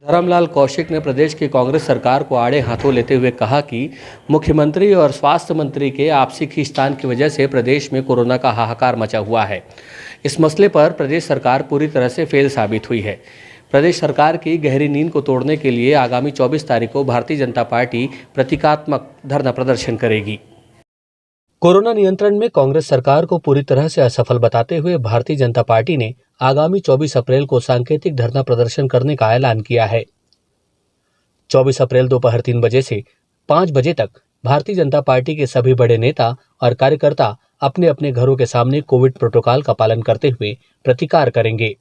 धर्मलाल कौशिक ने प्रदेश की कांग्रेस सरकार को आड़े हाथों लेते हुए कहा कि मुख्यमंत्री और स्वास्थ्य मंत्री के आपसी खींचतान की वजह से प्रदेश में कोरोना का हाहाकार मचा हुआ है। इस मसले पर प्रदेश सरकार पूरी तरह से फेल साबित हुई है। प्रदेश सरकार की गहरी नींद को तोड़ने के लिए आगामी 24 तारीख को भारतीय जनता पार्टी प्रतीकात्मक धरना प्रदर्शन करेगी। कोरोना नियंत्रण में कांग्रेस सरकार को पूरी तरह से असफल बताते हुए भारतीय जनता पार्टी ने आगामी 24 अप्रैल को सांकेतिक धरना प्रदर्शन करने का ऐलान किया है। 24 अप्रैल दोपहर 3 बजे से 5 बजे तक भारतीय जनता पार्टी के सभी बड़े नेता और कार्यकर्ता अपने अपने घरों के सामने कोविड प्रोटोकॉल का पालन करते हुए प्रतिकार करेंगे।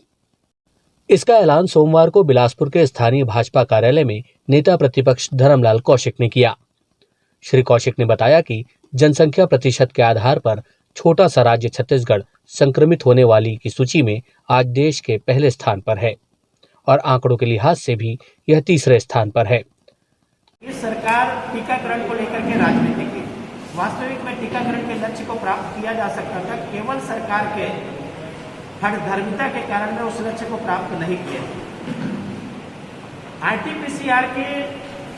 इसका ऐलान सोमवार को बिलासपुर के स्थानीय भाजपा कार्यालय में नेता प्रतिपक्ष धर्मलाल कौशिक ने किया। श्री कौशिक ने बताया कि जनसंख्या प्रतिशत के आधार पर छोटा सा राज्य छत्तीसगढ़ संक्रमित होने वाली की सूची में आज देश के पहले स्थान पर है और आंकड़ों के लिहाज से भी यह तीसरे स्थान पर है। ये सरकार टीकाकरण को लेकर के राजनीति की, वास्तविक में टीकाकरण के लक्ष्य को प्राप्त किया जा सकता था, केवल सरकार के हठधर्मिता के कारण में उस लक्ष्य को प्राप्त नहीं किया। आरटीपीसीआर की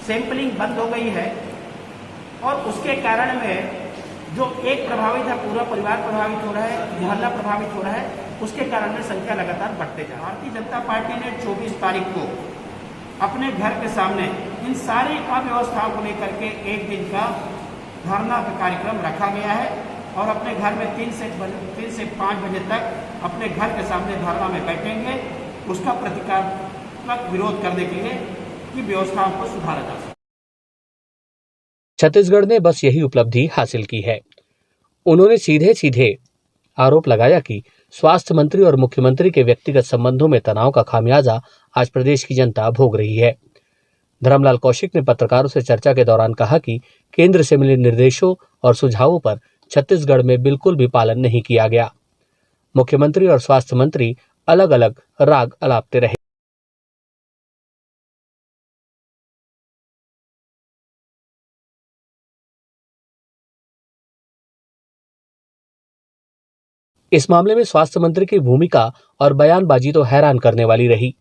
सैंपलिंग बंद हो गई है और उसके कारण में जो एक प्रभावित है पूरा परिवार प्रभावित हो रहा है, मोहल्ला प्रभावित हो रहा है, उसके कारण में संख्या लगातार बढ़ते जा रही है। भारतीय जनता पार्टी ने 24 तारीख को अपने घर के सामने इन सारी अव्यवस्थाओं को लेकर के एक दिन का धरना कार्यक्रम रखा गया है और अपने घर में 3 से 5 बजे तक अपने घर के सामने धरना में बैठेंगे, उसका प्रतिकात्मक विरोध करने के लिए कि व्यवस्थाओं को सुधारा जा सके। छत्तीसगढ़ ने बस यही उपलब्धि हासिल की है। उन्होंने सीधे सीधे आरोप लगाया कि स्वास्थ्य मंत्री और मुख्यमंत्री के व्यक्तिगत संबंधों में तनाव का खामियाजा आज प्रदेश की जनता भोग रही है। धर्मलाल कौशिक ने पत्रकारों से चर्चा के दौरान कहा कि केंद्र से मिले निर्देशों और सुझावों पर छत्तीसगढ़ में बिल्कुल भी पालन नहीं किया गया। मुख्यमंत्री और स्वास्थ्य मंत्री अलग अलग राग अलापते रहे। इस मामले में स्वास्थ्य मंत्री की भूमिका और बयानबाजी तो हैरान करने वाली रही।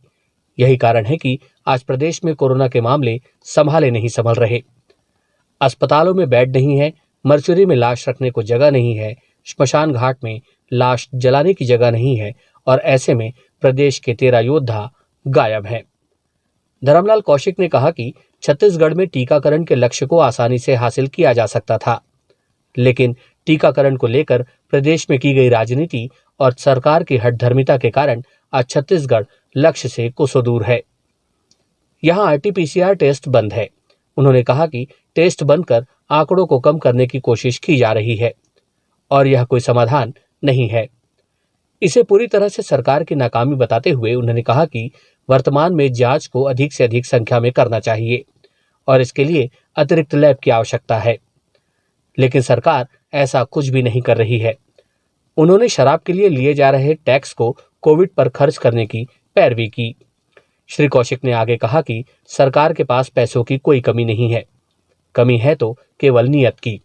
यही कारण है कि आज प्रदेश में कोरोना के मामले संभाले नहीं संभल रहे। अस्पतालों में बेड नहीं है, मर्चुरी में लाश रखने को जगह नहीं है, श्मशान घाट में लाश जलाने की जगह नहीं है और ऐसे में प्रदेश के 13 योद्धा गायब हैं। धर्मलाल कौशिक ने कहा कि छत्तीसगढ़ में टीकाकरण के लक्ष्य को आसानी से हासिल किया जा सकता था, लेकिन टीकाकरण को लेकर प्रदेश में की गई राजनीति और सरकार की हठधर्मिता के कारण आज छत्तीसगढ़ लक्ष्य से कोसों दूर है। यहां आरटीपीसीआर टेस्ट बंद है। उन्होंने कहा कि टेस्ट बंद कर आंकड़ों को कम करने की कोशिश की जा रही है और यह कोई समाधान नहीं है। इसे पूरी तरह से सरकार की नाकामी बताते हुए उन्होंने कहा कि वर्तमान में जांच को अधिक से अधिक संख्या में करना चाहिए और इसके लिए अतिरिक्त लैब की आवश्यकता है, लेकिन सरकार ऐसा कुछ भी नहीं कर रही है। उन्होंने शराब के लिए लिए जा रहे टैक्स को कोविड पर खर्च करने की पैरवी की। श्री कौशिक ने आगे कहा कि सरकार के पास पैसों की कोई कमी नहीं है, कमी है तो केवल नीयत की।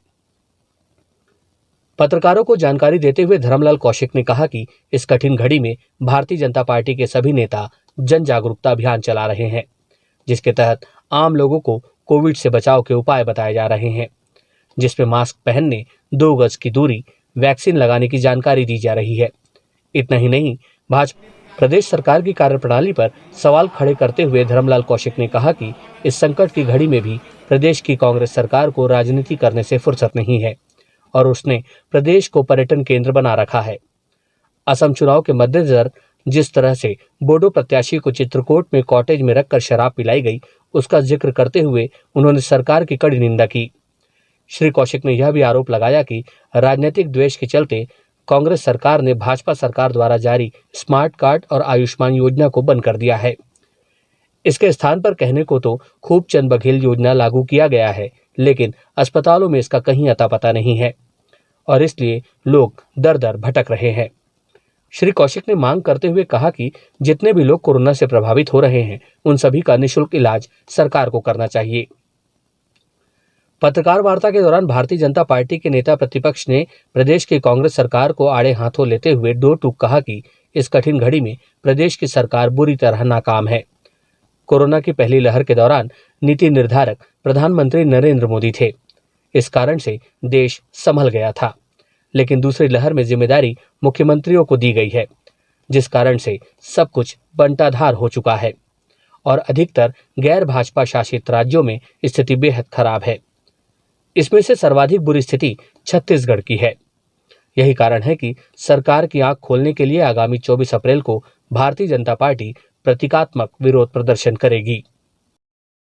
पत्रकारों को जानकारी देते हुए धर्मलाल कौशिक ने कहा कि इस कठिन घड़ी में भारतीय जनता पार्टी के सभी नेता जन जागरूकता अभियान चला रहे हैं, जिसके तहत आम लोगों को कोविड से बचाव के उपाय बताए जा रहे हैं, जिसमें मास्क पहनने, 2 गज की दूरी, वैक्सीन लगाने की जानकारी दी जा रही है। इतना ही नहीं, भाजपा प्रदेश सरकार की कार्यप्रणाली पर सवाल खड़े करते हुए धर्मलाल कौशिक ने कहा कि इस संकट की घड़ी में भी प्रदेश की कांग्रेस सरकार को राजनीति करने से फुर्सत नहीं है और उसने प्रदेश को पर्यटन केंद्र बना रखा है। असम चुनाव के मद्देनजर जिस तरह से बोडो प्रत्याशी को चित्रकूट में कॉटेज में रखकर शराब पिलाई गई, उसका जिक्र करते हुए उन्होंने सरकार की कड़ी निंदा की। श्री कौशिक ने यह भी आरोप लगाया कि राजनीतिक द्वेष के चलते कांग्रेस सरकार ने भाजपा सरकार द्वारा जारी स्मार्ट कार्ड और आयुष्मान योजना को बंद कर दिया है। इसके स्थान पर कहने को तो खूब चंद बघेल योजना लागू किया गया है, लेकिन अस्पतालों में इसका कहीं अता पता नहीं है और इसलिए लोग दर दर भटक रहे हैं। श्री कौशिक ने मांग करते हुए कहा कि जितने भी लोग कोरोना से प्रभावित हो रहे हैं, उन सभी का निःशुल्क इलाज सरकार को करना चाहिए। पत्रकार वार्ता के दौरान भारतीय जनता पार्टी के नेता प्रतिपक्ष ने प्रदेश की कांग्रेस सरकार को आड़े हाथों लेते हुए दो टूक कहा कि इस कठिन घड़ी में प्रदेश की सरकार बुरी तरह नाकाम है। कोरोना की पहली लहर के दौरान नीति निर्धारक प्रधानमंत्री नरेंद्र मोदी थे। इस कारण से देश संभल गया था, लेकिन दूसरी लहर में जिम्मेदारी मुख्यमंत्रियों को दी गई है, जिस कारण से सब कुछ बंटाधार हो चुका है और अधिकतर गैर भाजपा शासित राज्यों में स्थिति बेहद खराब है। इसमें से सर्वाधिक बुरी स्थिति छत्तीसगढ़ की है। यही कारण है कि सरकार की आंख खोलने के लिए आगामी 24 अप्रैल को भारतीय जनता पार्टी प्रतीकात्मक विरोध प्रदर्शन करेगी।